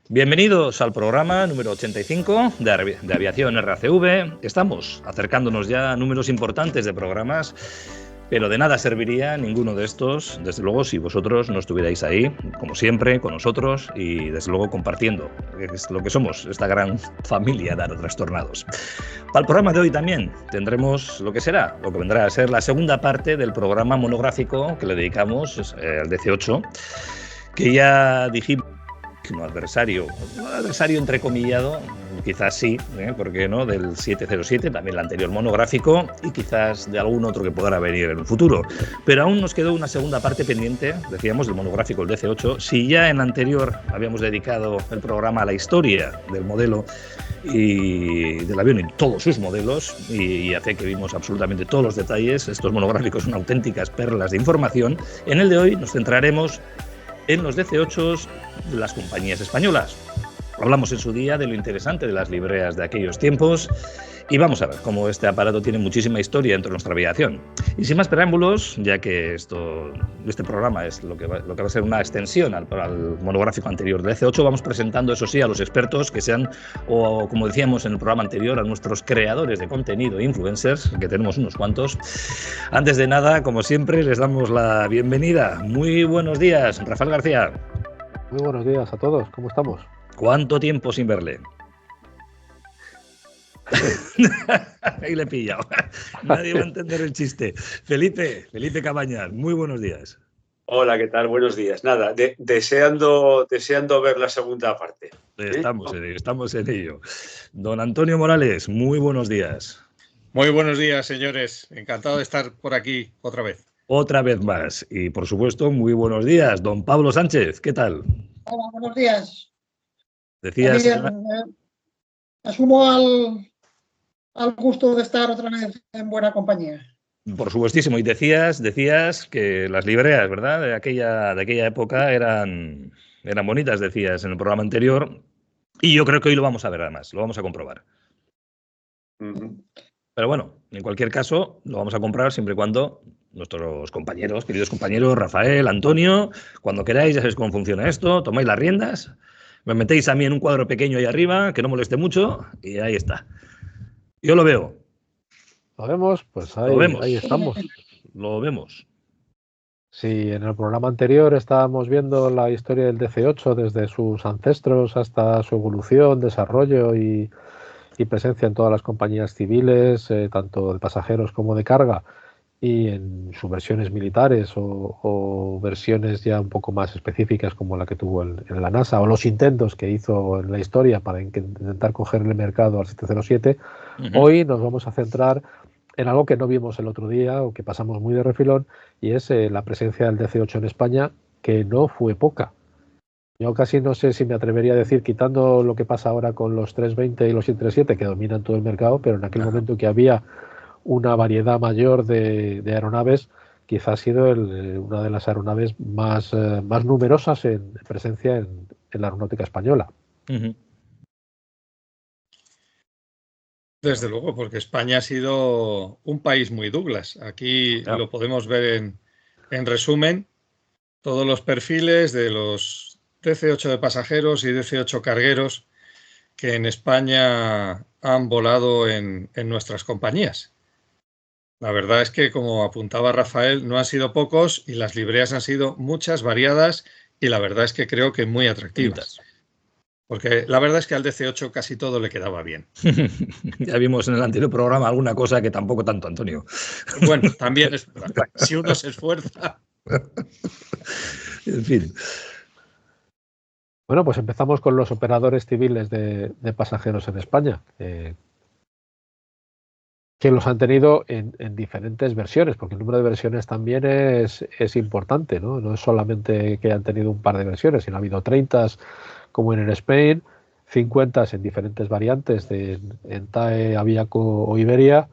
Bienvenidos al programa número 85 de Aviación RACV. Estamos acercándonos ya a números importantes de programas, pero de nada serviría ninguno de estos, desde luego, si vosotros no estuvierais ahí, como siempre, con nosotros y, desde luego, compartiendo, que es lo que somos, esta gran familia de aerotrastornados. Para el programa de hoy también tendremos lo que vendrá a ser la segunda parte del programa monográfico que le dedicamos al DC-8, que ya dijimos un adversario entrecomillado, quizás sí, ¿por qué no?, del 707, también el anterior monográfico, y quizás de algún otro que podrá venir en el futuro. Pero aún nos quedó una segunda parte pendiente, decíamos, del monográfico, el DC-8. Si ya en el anterior habíamos dedicado el programa a la historia del modelo y del avión y todos sus modelos, y hace que vimos absolutamente todos los detalles, estos monográficos son auténticas perlas de información. En el de hoy nos centraremos en los DC-8 de las compañías españolas. Hablamos en su día de lo interesante de las libreas de aquellos tiempos y vamos a ver cómo este aparato tiene muchísima historia dentro de nuestra aviación. Y sin más preámbulos, ya que este programa es lo que va a ser una extensión al monográfico anterior del DC-8, vamos presentando, eso sí, a los expertos que sean, o como decíamos en el programa anterior, a nuestros creadores de contenido, influencers, que tenemos unos cuantos. Antes de nada, como siempre, les damos la bienvenida. Muy buenos días, Rafael García. Muy buenos días a todos, ¿cómo estamos? ¿Cuánto tiempo sin verle? Ahí le he pillado. Nadie va a entender el chiste. Felipe Cabañas, muy buenos días. Hola, ¿qué tal? Buenos días. Nada, deseando ver la segunda parte. Estamos en ello. Don Antonio Morales, muy buenos días. Muy buenos días, señores. Encantado de estar por aquí otra vez. Otra vez más. Y, por supuesto, muy buenos días. Don Pablo Sánchez, ¿qué tal? Hola, buenos días. Decías... asumo al gusto de estar otra vez en buena compañía. Por supuestísimo. Y decías que las libreas, ¿verdad?, de aquella época eran bonitas, decías en el programa anterior. Y yo creo que hoy lo vamos a ver, además. Lo vamos a comprobar. Pero bueno, en cualquier caso, lo vamos a comprar siempre y cuando nuestros compañeros, queridos compañeros, Rafael, Antonio, cuando queráis, ya sabéis cómo funciona esto, tomáis las riendas, me metéis a mí en un cuadro pequeño ahí arriba, que no moleste mucho, y ahí está. Yo lo veo. ¿Lo vemos? Pues ahí estamos. Lo vemos. Sí, en el programa anterior estábamos viendo la historia del DC-8 desde sus ancestros hasta su evolución, desarrollo y presencia en todas las compañías civiles, tanto de pasajeros como de carga, y en sus versiones militares o versiones ya un poco más específicas como la que tuvo en la NASA, o los intentos que hizo en la historia para intentar cogerle el mercado al 707. Hoy nos vamos a centrar en algo que no vimos el otro día o que pasamos muy de refilón, y es la presencia del DC-8 en España, que no fue poca. Yo casi no sé si me atrevería a decir, quitando lo que pasa ahora con los 320 y los 737, que dominan todo el mercado, pero en aquel momento que había una variedad mayor de aeronaves, quizás ha sido una de las aeronaves más numerosas en presencia en la aeronáutica española. Desde luego, porque España ha sido un país muy Douglas. Aquí lo podemos ver en resumen, todos los perfiles de los DC-8 de pasajeros y DC-8 cargueros que en España han volado en nuestras compañías. La verdad es que, como apuntaba Rafael, no han sido pocos y las libreas han sido muchas, variadas, y la verdad es que creo que muy atractivas. Porque la verdad es que al DC-8 casi todo le quedaba bien. Ya vimos en el anterior programa alguna cosa que tampoco tanto, Antonio. Bueno, también es verdad. Si uno se esfuerza. En fin. Bueno, pues empezamos con los operadores civiles de pasajeros en España, que los han tenido en diferentes versiones, porque el número de versiones también es importante, ¿no? No es solamente que han tenido un par de versiones, sino ha habido 30 como en el Spain, 50 en diferentes variantes en TAE, Aviaco o Iberia,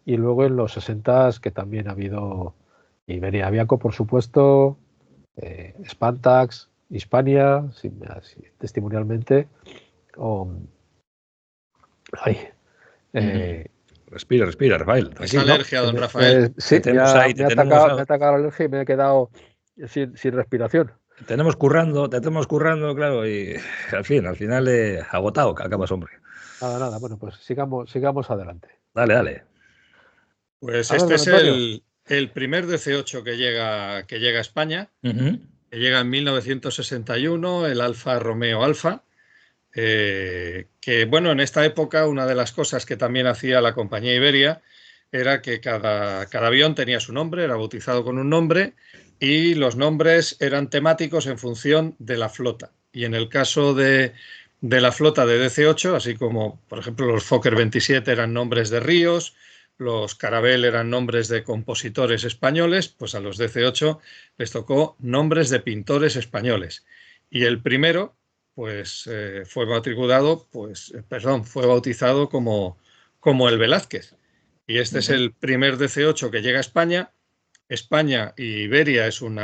y luego en los 60 que también ha habido Iberia, Aviaco, por supuesto, Spantax, Hispania, testimonialmente, Respira, Rafael. Es alergia, don Rafael. Sí, me ha atacado la alergia y me he quedado sin respiración. tenemos currando, claro, y al final agotado que acabas, hombre. Nada. Bueno, pues sigamos adelante. Dale. Pues A ver, este don es Antonio. el primer DC-8 que llega a España, Ujú. que llega en 1961, el Alfa Romeo Alfa. Que bueno, en esta época una de las cosas que también hacía la compañía Iberia era que cada avión tenía su nombre, era bautizado con un nombre y los nombres eran temáticos en función de la flota. Y en el caso de la flota de DC-8, así como por ejemplo los Fokker 27 eran nombres de ríos, los Caravelle eran nombres de compositores españoles, pues a los DC-8 les tocó nombres de pintores españoles. Y el primero pues fue bautizado como el Velázquez. Y este es el primer DC-8 que llega a España. España y Iberia es un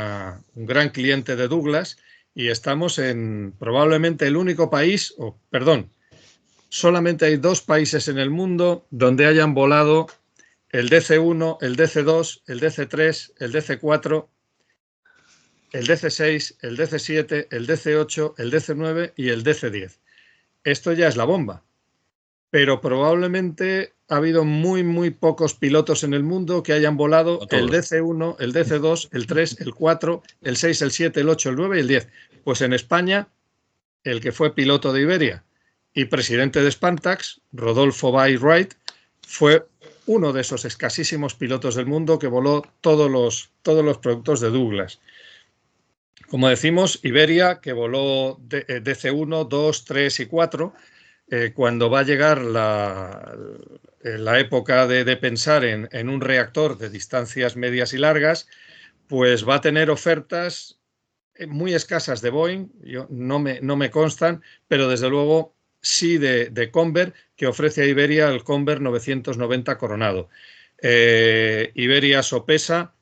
gran cliente de Douglas y estamos en probablemente el único país, solamente hay 2 países en el mundo donde hayan volado el DC-1, el DC-2, el DC-3, el DC-4, el DC-6, el DC-7, el DC-8, el DC-9 y el DC-10. Esto ya es la bomba, pero probablemente ha habido muy pocos pilotos en el mundo que hayan volado el DC-1, el DC-2, el 3, el 4, el 6, el 7, el 8, el 9 y el 10. Pues en España, el que fue piloto de Iberia y presidente de Spantax, Rodolfo Bay Wright, fue uno de esos escasísimos pilotos del mundo que voló todos los productos de Douglas. Como decimos, Iberia, que voló DC-1, 2, 3 y 4, cuando va a llegar la época de pensar en un reactor de distancias medias y largas, pues va a tener ofertas muy escasas de Boeing, no me constan, pero desde luego sí de Convair, que ofrece a Iberia el Convair 990 Coronado. Iberia sopesa.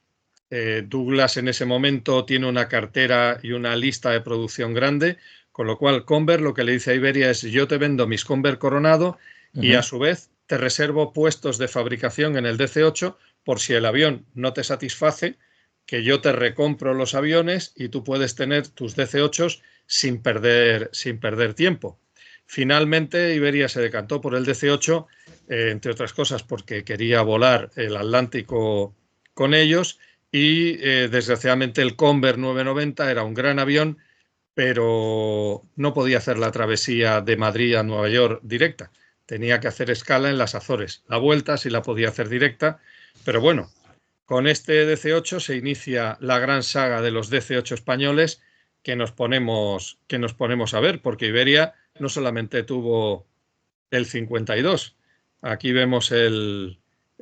Douglas en ese momento tiene una cartera y una lista de producción grande, con lo cual Convair lo que le dice a Iberia es: yo te vendo mis Convair Coronado y a su vez te reservo puestos de fabricación en el DC-8 por si el avión no te satisface, que yo te recompro los aviones y tú puedes tener tus DC-8 sin perder tiempo. Finalmente Iberia se decantó por el DC-8, entre otras cosas porque quería volar el Atlántico con ellos. Y desgraciadamente el Convair 990 era un gran avión, pero no podía hacer la travesía de Madrid a Nueva York directa. Tenía que hacer escala en las Azores. La vuelta sí la podía hacer directa, pero bueno, con este DC-8 se inicia la gran saga de los DC-8 españoles que nos ponemos a ver, porque Iberia no solamente tuvo el 52, aquí vemos el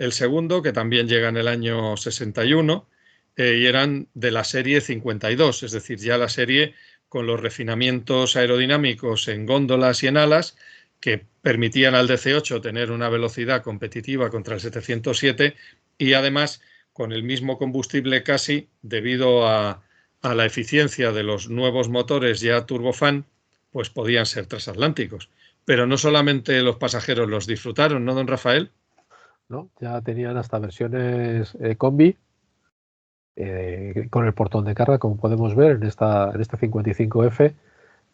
segundo, que también llega en el año 61, y eran de la serie 52, es decir, ya la serie con los refinamientos aerodinámicos en góndolas y en alas que permitían al DC-8 tener una velocidad competitiva contra el 707 y además con el mismo combustible casi, debido a la eficiencia de los nuevos motores ya turbofan, pues podían ser transatlánticos. Pero no solamente los pasajeros los disfrutaron, ¿no, don Rafael? ¿No? Ya tenían hasta versiones combi con el portón de carga, como podemos ver en este 55F,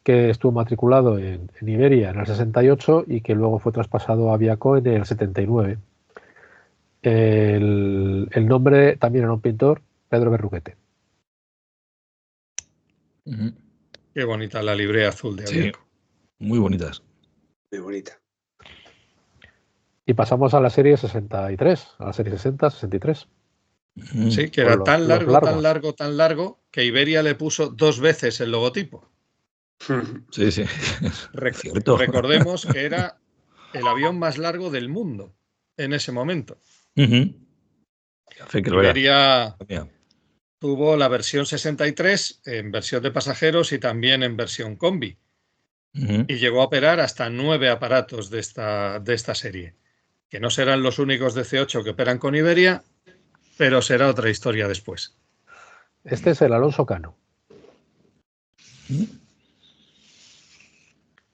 que estuvo matriculado en Iberia en el 68 y que luego fue traspasado a Aviaco en el 79. El nombre también era un pintor, Pedro Berruguete. Qué bonita la librea azul de Aviaco. Sí, muy bonitas. Muy bonita. Y pasamos a la serie 63, a la serie 60-63. Sí, que era tan largo, que Iberia le puso 2 veces el logotipo. Sí. Recordemos que era el avión más largo del mundo en ese momento. Iberia tuvo la versión 63 en versión de pasajeros y también en versión combi. Y llegó a operar hasta 9 aparatos de esta serie, que no serán los únicos DC-8 que operan con Iberia, pero será otra historia después. Este es el Alonso Cano.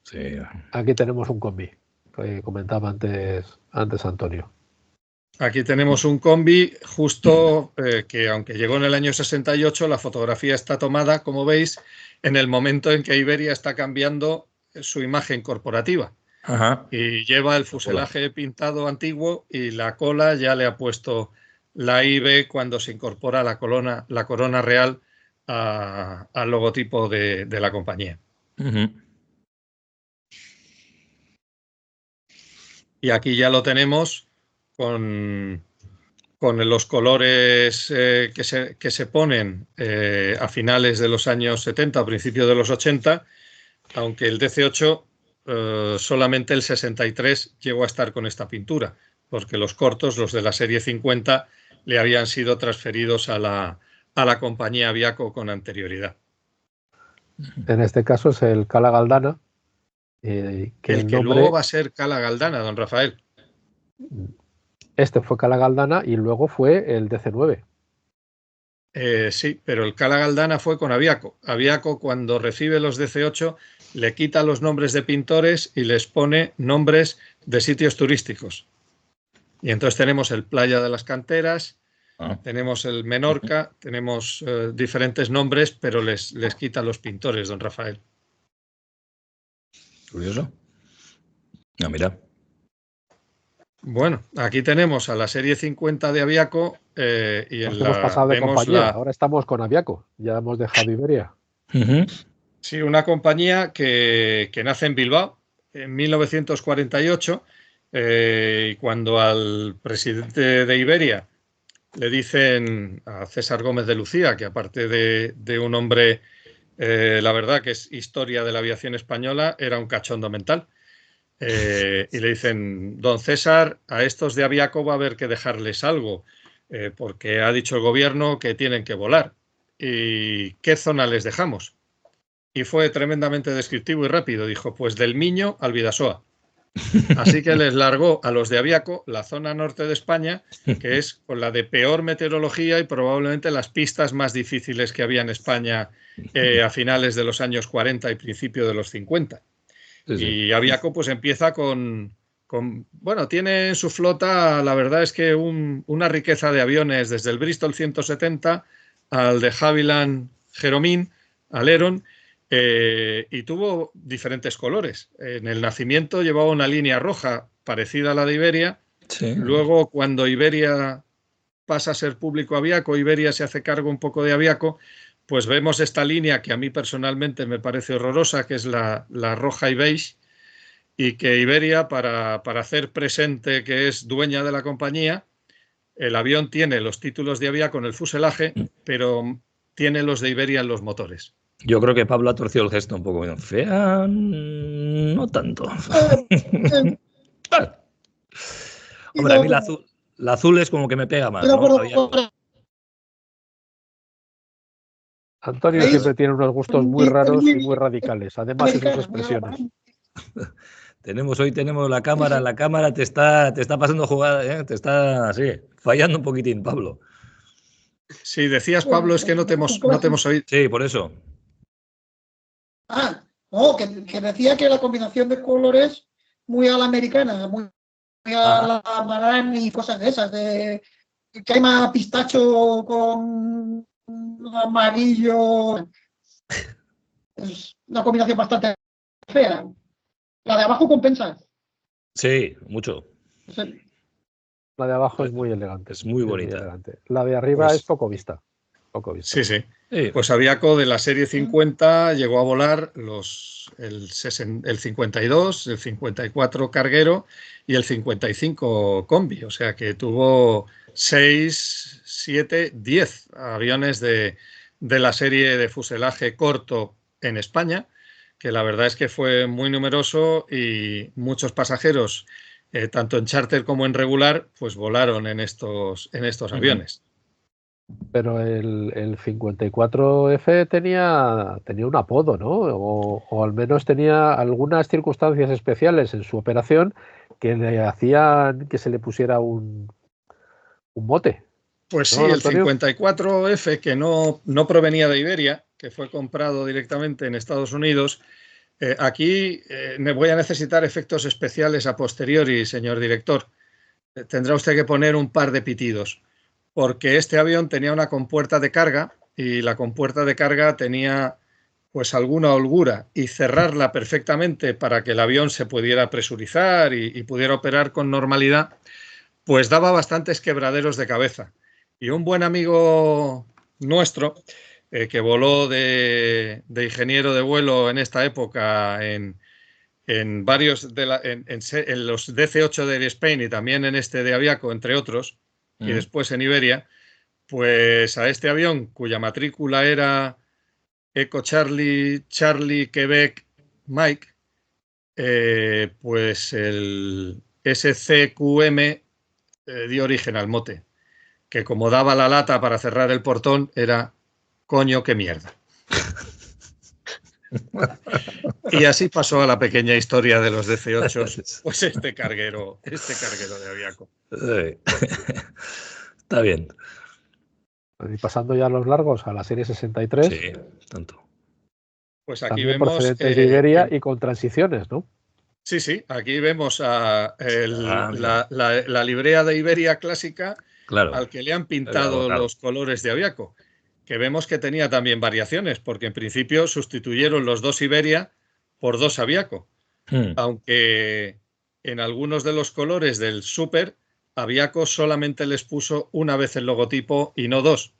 Sí. Aquí tenemos un combi, que comentaba antes Antonio. Aquí tenemos un combi justo que, aunque llegó en el año 68, la fotografía está tomada, como veis, en el momento en que Iberia está cambiando su imagen corporativa. Ajá. Y lleva el fuselaje pintado antiguo y la cola ya le ha puesto la IB cuando se incorpora la corona real al logotipo de la compañía. Uh-huh. Y aquí ya lo tenemos con los colores que se ponen a finales de los años 70, a principios de los 80, aunque el DC8 solamente el 63 llegó a estar con esta pintura, porque los cortos, los de la serie 50, le habían sido transferidos a la compañía Aviaco con anterioridad. En este caso es el Cala Galdana. Que luego va a ser Cala Galdana, don Rafael. Este fue Cala Galdana y luego fue el DC9. Sí, pero el Cala Galdana fue con Aviaco. Aviaco, cuando recibe los DC8, le quita los nombres de pintores y les pone nombres de sitios turísticos. Y entonces tenemos el Playa de las Canteras, tenemos el Menorca, tenemos diferentes nombres, pero les quita los pintores, don Rafael. Curioso. No, mira. Bueno, aquí tenemos a la serie 50 de Aviaco y Nos hemos pasado de compañía, ahora estamos con Aviaco, ya hemos dejado Iberia. Uh-huh. Sí, una compañía que nace en Bilbao en 1948 y cuando al presidente de Iberia le dicen a César Gómez de Lucía, que aparte de un hombre, la verdad que es historia de la aviación española, era un cachondo mental. Y le dicen, don César, a estos de Aviaco va a haber que dejarles algo, porque ha dicho el gobierno que tienen que volar. ¿Y qué zona les dejamos? Y fue tremendamente descriptivo y rápido. Dijo, pues del Miño al Bidasoa. Así que les largó a los de Aviaco la zona norte de España, que es con la de peor meteorología y probablemente las pistas más difíciles que había en España a finales de los años 40 y principio de los 50. Sí, sí. Y Aviaco pues empieza bueno, tiene en su flota, la verdad es que una riqueza de aviones, desde el Bristol 170 al de Havilland Jeromín, al Heron, y tuvo diferentes colores. En el nacimiento llevaba una línea roja parecida a la de Iberia. Sí. Luego, cuando Iberia pasa a ser público Aviaco, Iberia se hace cargo un poco de Aviaco, pues vemos esta línea que a mí personalmente me parece horrorosa, que es la roja y beige, y que Iberia, para hacer presente que es dueña de la compañía, el avión tiene los títulos de Aviaco en el fuselaje, pero tiene los de Iberia en los motores. Yo creo que Pablo ha torcido el gesto un poco. Fea, no tanto. Hombre, a mí la azul es como que me pega más, ¿no? Antonio siempre tiene unos gustos muy raros y muy radicales, además de sus expresiones. Hoy tenemos la cámara te está pasando jugada, te está fallando un poquitín, Pablo. Sí, decías, Pablo, es que no te hemos oído. Sí, por eso. No, que decía que la combinación de colores muy a la americana, muy a la marán y cosas de esas, de crema pistacho con amarillo. Es una combinación bastante fea. La de abajo compensa. Sí, mucho. Sí. La de abajo es muy elegante. Es muy bonita. Muy elegante. La de arriba es poco vista. Sí, sí. Pues Aviaco de la serie 50 llegó a volar el 52, el 54 carguero y el 55 combi. O sea que tuvo 6, 7, 10 aviones de la serie de fuselaje corto en España, que la verdad es que fue muy numeroso y muchos pasajeros, tanto en charter como en regular, pues volaron en estos aviones. Pero el 54F tenía un apodo, ¿no? O al menos tenía algunas circunstancias especiales en su operación que le hacían que se le pusiera un mote. Pues sí, el 54F, que no provenía de Iberia, que fue comprado directamente en Estados Unidos. Aquí voy a necesitar efectos especiales a posteriori, señor director. tendrá usted que poner un par de pitidos, porque este avión tenía una compuerta de carga y la compuerta de carga tenía pues alguna holgura, y cerrarla perfectamente para que el avión se pudiera presurizar y pudiera operar con normalidad, pues daba bastantes quebraderos de cabeza. Y un buen amigo nuestro, que voló de ingeniero de vuelo en esta época en varios en los DC-8 de Air Spain y también en este de Aviaco, entre otros, y después en Iberia, pues a este avión, cuya matrícula era Eco Charlie, Charlie, Quebec, Mike, pues el SCQM dio origen al mote, que como daba la lata para cerrar el portón, era coño, qué mierda. Y así pasó a la pequeña historia de los DC-8, pues este carguero de Aviaco. Está bien. Y pasando ya a los largos, a la serie 63. Sí, tanto. Pues aquí también vemos procedentes de Iberia y con transiciones, ¿no? Sí, sí, aquí vemos la librea de Iberia clásica, claro, al que le han pintado los colores de Aviaco, que vemos que tenía también variaciones, porque en principio sustituyeron los 2 Iberia por 2 Aviaco, aunque en algunos de los colores del Super, Aviaco solamente les puso una vez el logotipo y no 2.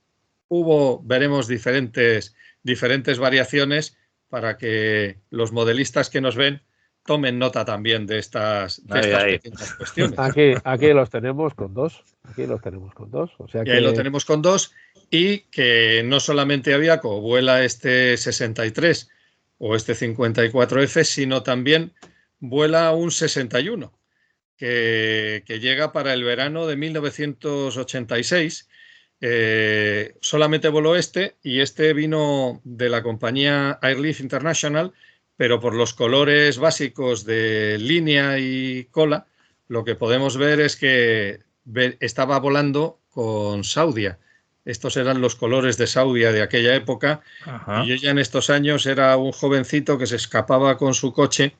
Veremos diferentes variaciones para que los modelistas que nos ven tomen nota también de estas pequeñas cuestiones. Aquí los tenemos con 2. O sea y ahí lo tenemos con 2, y que no solamente Aviaco vuela este 63 o este 54F, sino también vuela un 61, que llega para el verano de 1986. Solamente voló y este vino de la compañía Airlift International, pero por los colores básicos de línea y cola, lo que podemos ver es que estaba volando con Saudia. Estos eran los colores de Saudia de aquella época. Ajá. Y yo ya en estos años era un jovencito que se escapaba con su coche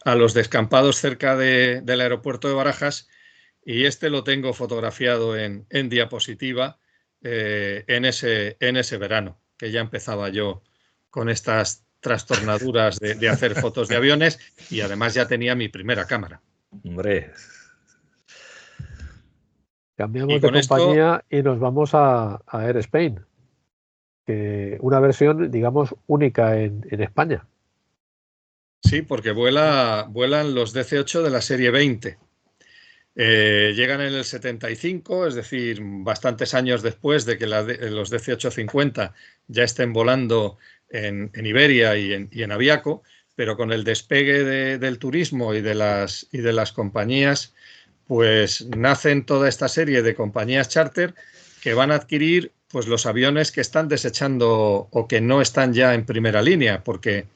a los descampados cerca del aeropuerto de Barajas, y este lo tengo fotografiado en diapositiva en ese verano, que ya empezaba yo con estas trastornaduras de hacer fotos de aviones, y además ya tenía mi primera cámara. Hombre. Cambiamos de compañía y nos vamos a Air Spain, que una versión, digamos, única en España. Sí, porque vuelan los DC-8 de la serie 20. Llegan en el 75, es decir, bastantes años después de que los DC-850 ya estén volando en Iberia y en Aviaco, pero con el despegue del turismo y de las compañías, pues nacen toda esta serie de compañías charter que van a adquirir pues los aviones que están desechando o que no están ya en primera línea, porque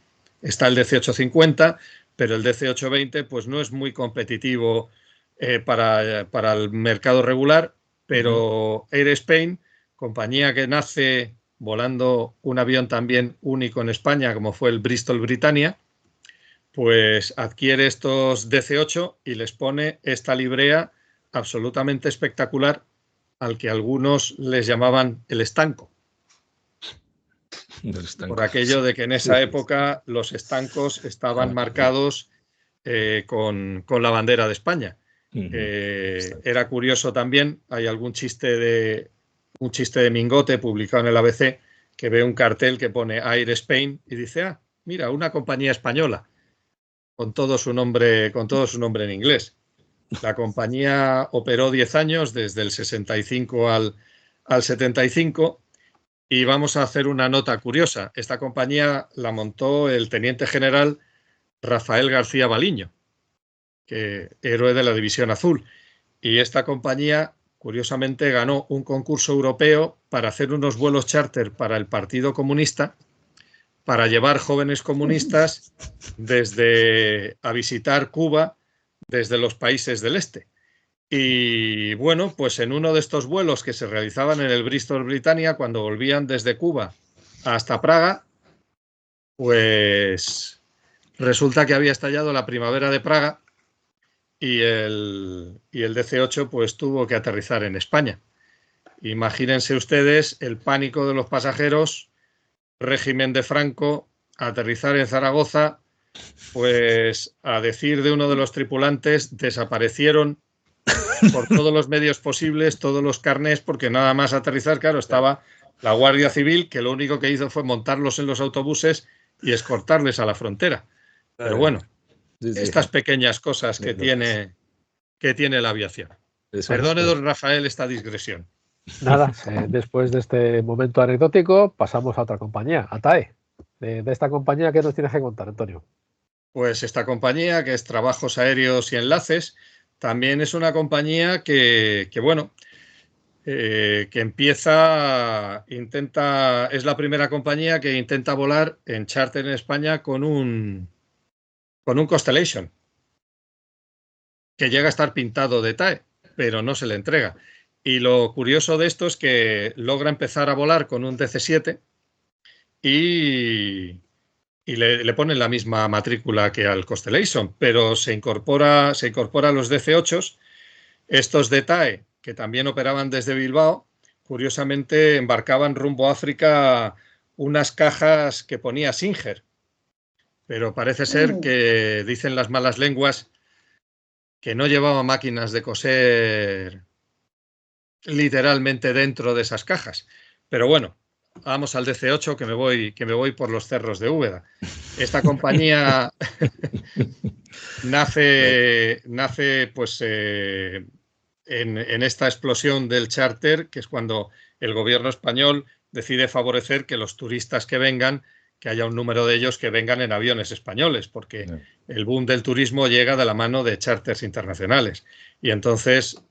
está el DC-850, pero el DC-820 pues no es muy competitivo para el mercado regular, pero Air Spain, compañía que nace volando un avión también único en España, como fue el Bristol Britannia, pues adquiere estos DC-8 y les pone esta librea absolutamente espectacular, al que algunos les llamaban el estanco. Por aquello de que en esa época los estancos estaban marcados con la bandera de España. Era curioso también, hay un chiste de Mingote publicado en el ABC, que ve un cartel que pone Air Spain y dice, mira, una compañía española, con todo su nombre en inglés. La compañía operó 10 años, desde el 65 al 75, y vamos a hacer una nota curiosa. Esta compañía la montó el teniente general Rafael García Baliño, héroe de la División Azul. Y esta compañía, curiosamente, ganó un concurso europeo para hacer unos vuelos charter para el Partido Comunista, para llevar jóvenes comunistas a visitar Cuba desde los países del este. Y bueno, pues en uno de estos vuelos que se realizaban en el Bristol Britannia, cuando volvían desde Cuba hasta Praga, pues resulta que había estallado la primavera de Praga y el DC-8 pues tuvo que aterrizar en España. Imagínense ustedes el pánico de los pasajeros, régimen de Franco, aterrizar en Zaragoza, pues a decir de uno de los tripulantes, desaparecieron por todos los medios posibles, todos los carnés, porque nada más aterrizar, claro, estaba la Guardia Civil, que lo único que hizo fue montarlos en los autobuses y escortarles a la frontera. Pero bueno, estas pequeñas cosas que tiene la aviación. Perdone, don Rafael, esta digresión. Nada, después de este momento anecdótico, pasamos a otra compañía, a TAE. De esta compañía, ¿qué nos tienes que contar, Antonio? Pues esta compañía, que es Trabajos Aéreos y Enlaces, también es una compañía que es la primera compañía que intenta volar en charter en España con un Constellation, que llega a estar pintado de TAE, pero no se le entrega. Y lo curioso de esto es que logra empezar a volar con un DC-7 y le ponen la misma matrícula que al Constellation, pero se incorpora a los DC-8. Estos de TAE, que también operaban desde Bilbao, curiosamente embarcaban rumbo a África unas cajas que ponía Singer, pero parece ser que dicen las malas lenguas que no llevaba máquinas de coser literalmente dentro de esas cajas. Pero bueno, vamos al DC-8, que me voy por los cerros de Úbeda. Esta compañía nace pues en esta explosión del charter, que es cuando el gobierno español decide favorecer que los turistas que vengan, que haya un número de ellos que vengan en aviones españoles, porque el boom del turismo llega de la mano de charters internacionales. Y entonces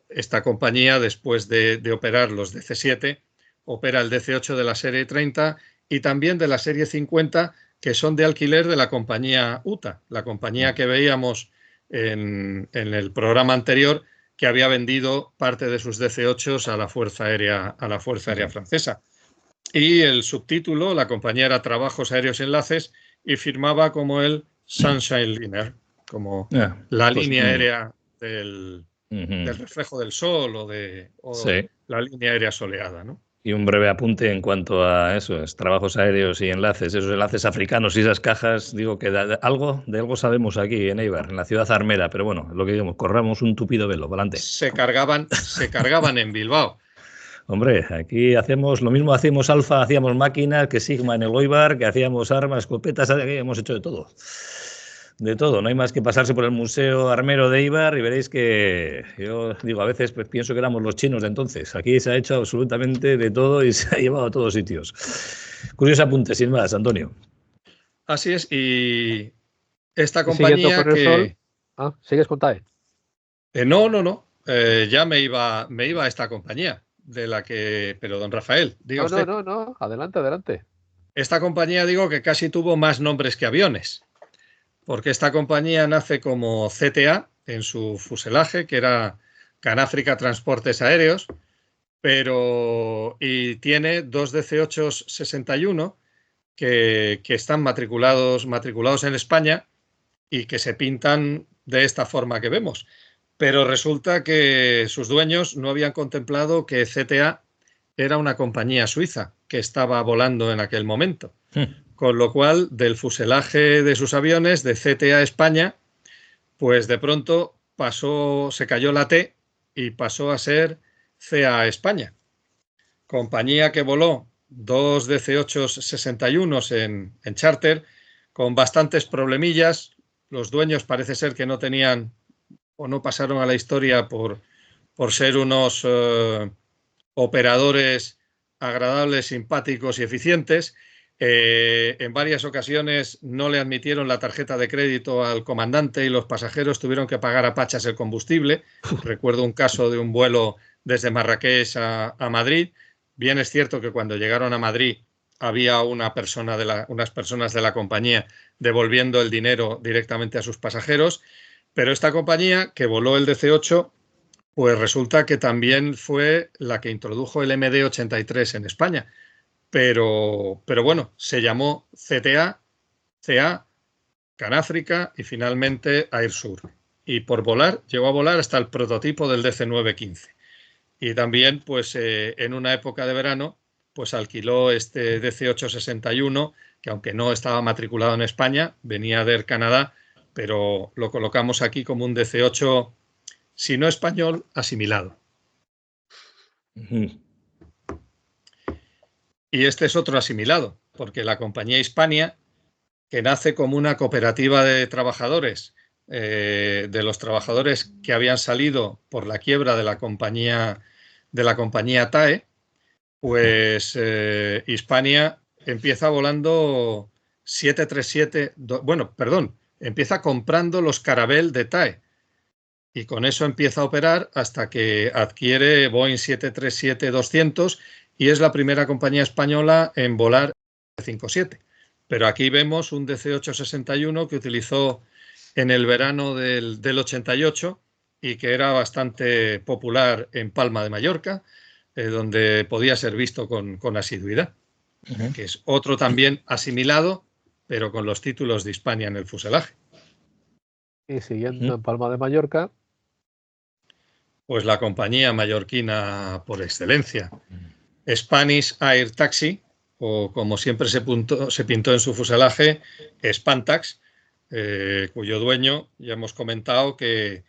esta compañía, después de operar los DC-7, opera el DC-8 de la serie 30 y también de la serie 50, que son de alquiler de la compañía UTA, la compañía que veíamos en el programa anterior, que había vendido parte de sus DC-8 a la Fuerza Aérea Francesa. Y el subtítulo, la compañía era Trabajos Aéreos y Enlaces, y firmaba como el Sunshine Liner, como la línea aérea del reflejo del sol o la línea aérea soleada, ¿no? Y un breve apunte en cuanto a esos trabajos aéreos y enlaces, esos enlaces africanos y esas cajas, digo que de algo sabemos aquí en Eibar, en la ciudad armera, pero bueno, lo que digamos, corramos un tupido velo, para adelante. Se cargaban en Bilbao. Hombre, aquí hacemos lo mismo, hacíamos Alfa, hacíamos máquinas, que Sigma en el Eibar, que hacíamos armas, escopetas, aquí hemos hecho de todo. De todo, no hay más que pasarse por el Museo Armero de Eibar y veréis que yo digo, a veces pues, pienso que éramos los chinos de entonces. Aquí se ha hecho absolutamente de todo y se ha llevado a todos sitios. Curioso apunte, sin más, Antonio. Así es, y esta compañía que... ¿Sigues con TAE? No. Ya me iba a esta compañía, de la que... Pero don Rafael, diga usted. No, adelante. Esta compañía, digo, que casi tuvo más nombres que aviones, porque esta compañía nace como CTA en su fuselaje, que era Canáfrica Transportes Aéreos, y tiene dos DC-8-61 que están matriculados en España y que se pintan de esta forma que vemos. Pero resulta que sus dueños no habían contemplado que CTA era una compañía suiza que estaba volando en aquel momento. Con lo cual, del fuselaje de sus aviones, de CTA España, pues de pronto se cayó la T y pasó a ser CA España. Compañía que voló dos DC-8-61 en charter, con bastantes problemillas. Los dueños parece ser que no tenían o no pasaron a la historia por ser unos operadores agradables, simpáticos y eficientes. En varias ocasiones no le admitieron la tarjeta de crédito al comandante y los pasajeros tuvieron que pagar a pachas el combustible. Recuerdo un caso de un vuelo desde Marrakech a Madrid. Bien es cierto que cuando llegaron a Madrid había unas personas de la compañía devolviendo el dinero directamente a sus pasajeros, pero esta compañía que voló el DC-8 pues resulta que también fue la que introdujo el MD-83 en España. Pero bueno, se llamó CTA, CA, Canáfrica y finalmente Airsur. y por volar, llegó a volar hasta el prototipo del DC-915. Y también, pues, en una época de verano, pues alquiló este DC-861, que aunque no estaba matriculado en España, venía de Air Canadá, pero lo colocamos aquí como un DC-8, si no español, asimilado. Y este es otro asimilado, porque la compañía Hispania, que nace como una cooperativa de trabajadores, de los trabajadores que habían salido por la quiebra de la compañía TAE, pues Hispania empieza volando 737, empieza comprando los Caravelle de TAE y con eso empieza a operar hasta que adquiere Boeing 737-200 y es la primera compañía española en volar 57. Pero aquí vemos un DC-861 que utilizó en el verano del 88 y que era bastante popular en Palma de Mallorca, donde podía ser visto con asiduidad, que es otro también asimilado, pero con los títulos de Hispania en el fuselaje. Y siguiendo en Palma de Mallorca, pues la compañía mallorquina por excelencia, Spanish Air Taxi, o como siempre se pintó en su fuselaje, Spantax, cuyo dueño ya hemos comentado que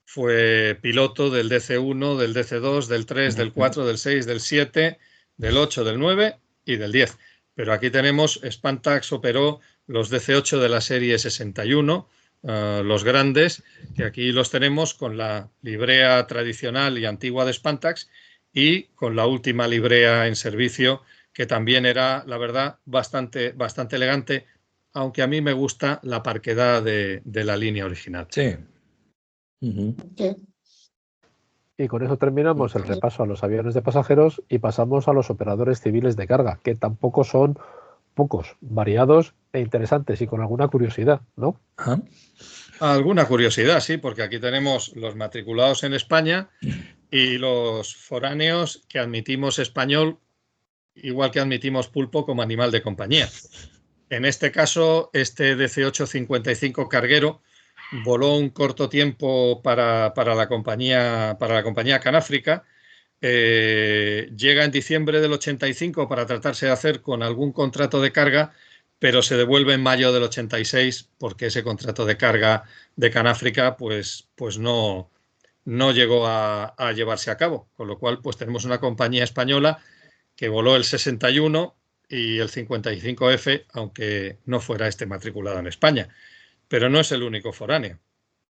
fue piloto del DC-1, del DC-2, del 3, del 4, del 6, del 7, del 8, del 9 y del 10. Pero aquí tenemos, Spantax operó los DC-8 de la serie 61, los grandes, que aquí los tenemos con la librea tradicional y antigua de Spantax y con la última librea en servicio, que también era, la verdad, bastante elegante, aunque a mí me gusta la parquedad de la línea original. Sí. Y con eso terminamos el repaso a los aviones de pasajeros y pasamos a los operadores civiles de carga, que tampoco son pocos, variados e interesantes y con alguna curiosidad, ¿no? Ajá. Alguna curiosidad, sí, porque aquí tenemos los matriculados en España y los foráneos que admitimos español, igual que admitimos pulpo como animal de compañía. En este caso, este DC-855 carguero voló un corto tiempo para la compañía Canáfrica. Llega en diciembre del 85 para tratarse de hacer con algún contrato de carga, pero se devuelve en mayo del 86 porque ese contrato de carga de Canáfrica pues no llegó a llevarse a cabo, con lo cual pues tenemos una compañía española que voló el 61 y el 55F, aunque no fuera este matriculado en España. Pero no es el único foráneo.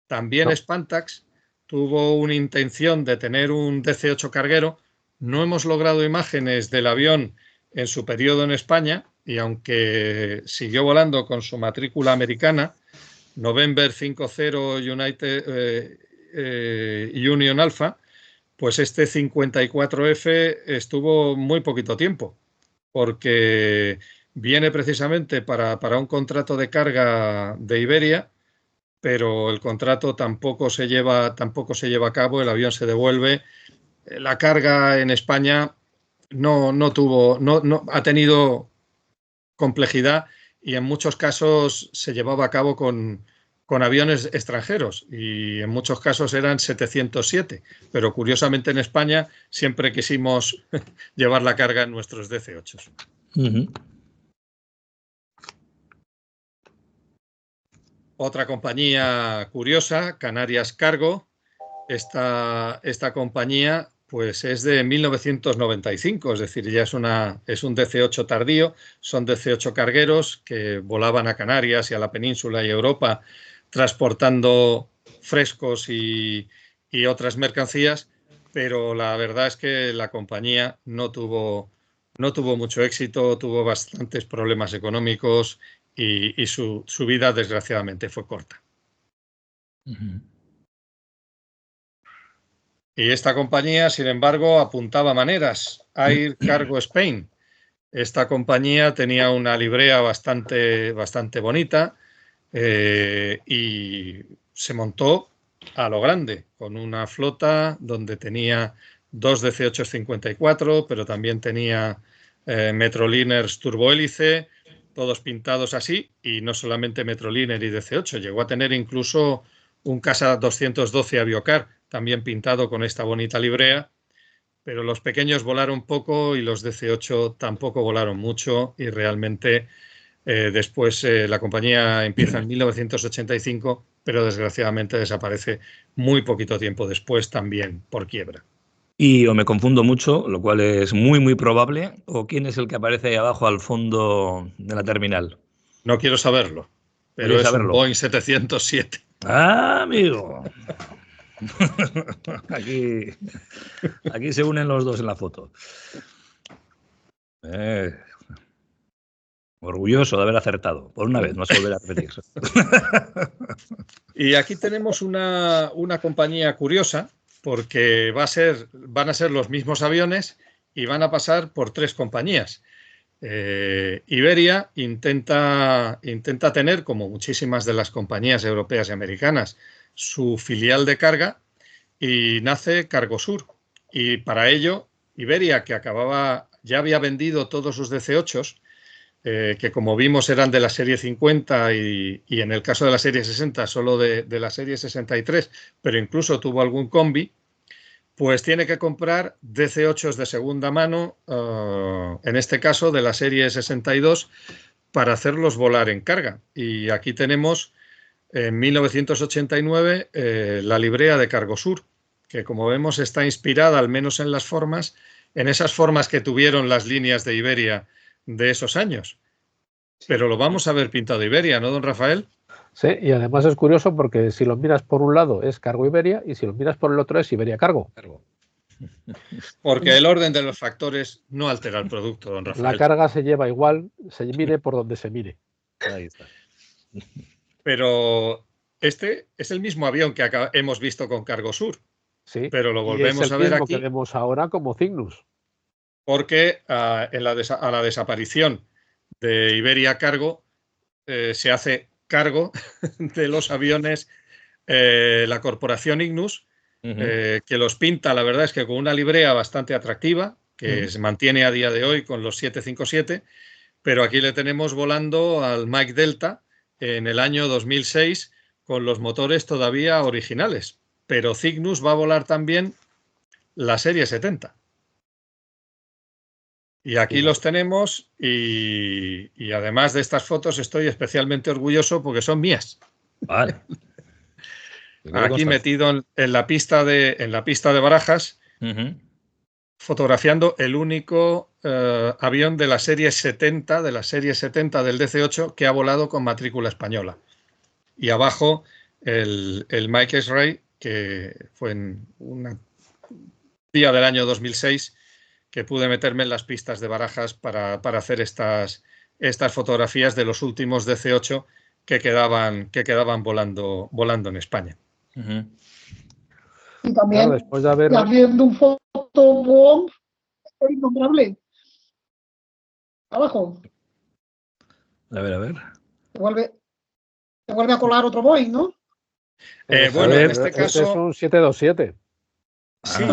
También Spantax tuvo una intención de tener un DC-8 carguero. No hemos logrado imágenes del avión en su periodo en España y aunque siguió volando con su matrícula americana, November 50 Union Alpha, pues este 54F estuvo muy poquito tiempo, porque viene precisamente para un contrato de carga de Iberia, pero el contrato tampoco se lleva a cabo, el avión se devuelve. La carga en España no ha tenido complejidad y en muchos casos se llevaba a cabo con aviones extranjeros y en muchos casos eran 707, pero curiosamente en España siempre quisimos llevar la carga en nuestros DC-8. Otra compañía curiosa, Canarias Cargo. Esta compañía pues es de 1995, es decir, ya es un DC-8 tardío, son DC-8 cargueros que volaban a Canarias y a la península y Europa transportando frescos y otras mercancías, pero la verdad es que la compañía no tuvo mucho éxito, tuvo bastantes problemas económicos y su vida desgraciadamente fue corta. Y esta compañía, sin embargo, apuntaba maneras. Air Cargo Spain. Esta compañía tenía una librea bastante bonita y se montó a lo grande, con una flota donde tenía 2 DC-854, pero también tenía Metroliners turbohélice, todos pintados así, y no solamente Metroliner y DC-8, llegó a tener incluso un Casa 212 Aviocar, también pintado con esta bonita librea, pero los pequeños volaron poco y los DC-8 tampoco volaron mucho y realmente después la compañía empieza en 1985, pero desgraciadamente desaparece muy poquito tiempo después también por quiebra. Y o me confundo mucho, lo cual es muy, muy probable, o quién es el que aparece ahí abajo al fondo de la terminal. No quiero saberlo, pero es un Boeing 707. Ah, amigo. Aquí se unen los dos en la foto. Orgulloso de haber acertado. Por una vez, no se volverá a repetir. Y aquí tenemos una compañía curiosa, porque van a ser los mismos aviones y van a pasar por 3 compañías. Iberia intenta tener, como muchísimas de las compañías europeas y americanas, su filial de carga, y nace Cargosur. Y para ello, Iberia, que ya había vendido todos sus DC-8s, que como vimos eran de la serie 50 y en el caso de la serie 60 solo de la serie 63, pero incluso tuvo algún combi, pues tiene que comprar DC-8s de segunda mano, en este caso de la serie 62, para hacerlos volar en carga. Y aquí tenemos en 1989 la librea de Cargosur, que como vemos está inspirada, al menos en las formas, en esas formas que tuvieron las líneas de Iberia de esos años. Pero lo vamos a ver pintado Iberia, ¿no, don Rafael? Sí, y además es curioso porque si lo miras por un lado es Cargo Iberia y si lo miras por el otro es Iberia Cargo. Porque el orden de los factores no altera el producto, don Rafael. La carga se lleva igual, se mire por donde se mire. Ahí está. Pero este es el mismo avión que hemos visto con Cargosur. Sí, pero lo volvemos a ver aquí. aquí. Que vemos ahora como Cygnus. Porque a la desaparición de Iberia Cargo se hace cargo de los aviones la corporación Ignus, que los pinta, la verdad es que con una librea bastante atractiva, que se mantiene a día de hoy con los 757, pero aquí le tenemos volando al Mike Delta en el año 2006 con los motores todavía originales. Pero Cygnus va a volar también la serie 70. Y aquí los tenemos y además de estas fotos estoy especialmente orgulloso porque son mías. Vale. Aquí metido en la pista de Barajas, fotografiando el único avión de la serie 70, del DC-8 que ha volado con matrícula española. Y abajo el Mike S-Ray, que fue en un día del año 2006 que pude meterme en las pistas de Barajas para hacer estas fotografías de los últimos DC-8 que quedaban volando en España. Y también, claro, después de haber... haciendo un fotobomb innombrable. Abajo. A ver. Se vuelve a colar otro Boeing, ¿no? Bueno, en este caso... es un 727. Sí,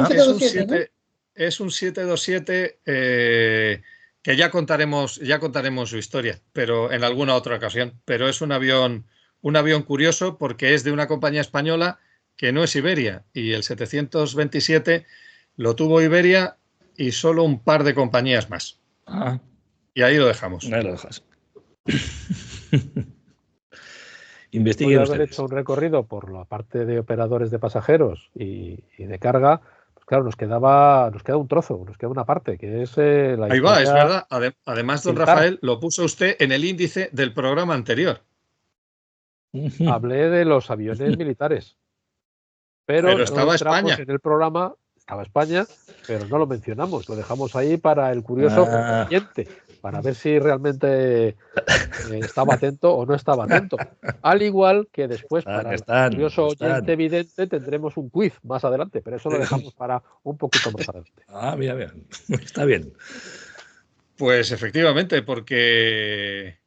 es un 727 que ya contaremos su historia, pero en alguna otra ocasión. Pero es un avión curioso porque es de una compañía española que no es Iberia, y el 727 lo tuvo Iberia y solo un par de compañías más. Y ahí lo dejamos. Ahí lo dejas. Investiguen ustedes. Haber hecho un recorrido por la parte de operadores de pasajeros y de carga. Claro, nos queda un trozo, nos queda una parte, que es la Ahí va, es verdad. Además, don Rafael, lo puso usted en el índice del programa anterior. Hablé de los aviones militares. Pero estaba España. En el programa estaba España, pero no lo mencionamos, lo dejamos ahí para el curioso oyente, para ver si realmente estaba atento o no estaba atento. Al igual que después, para el curioso oyente evidente, tendremos un quiz más adelante, pero eso lo dejamos para un poquito más adelante. Mira, está bien. Pues efectivamente, porque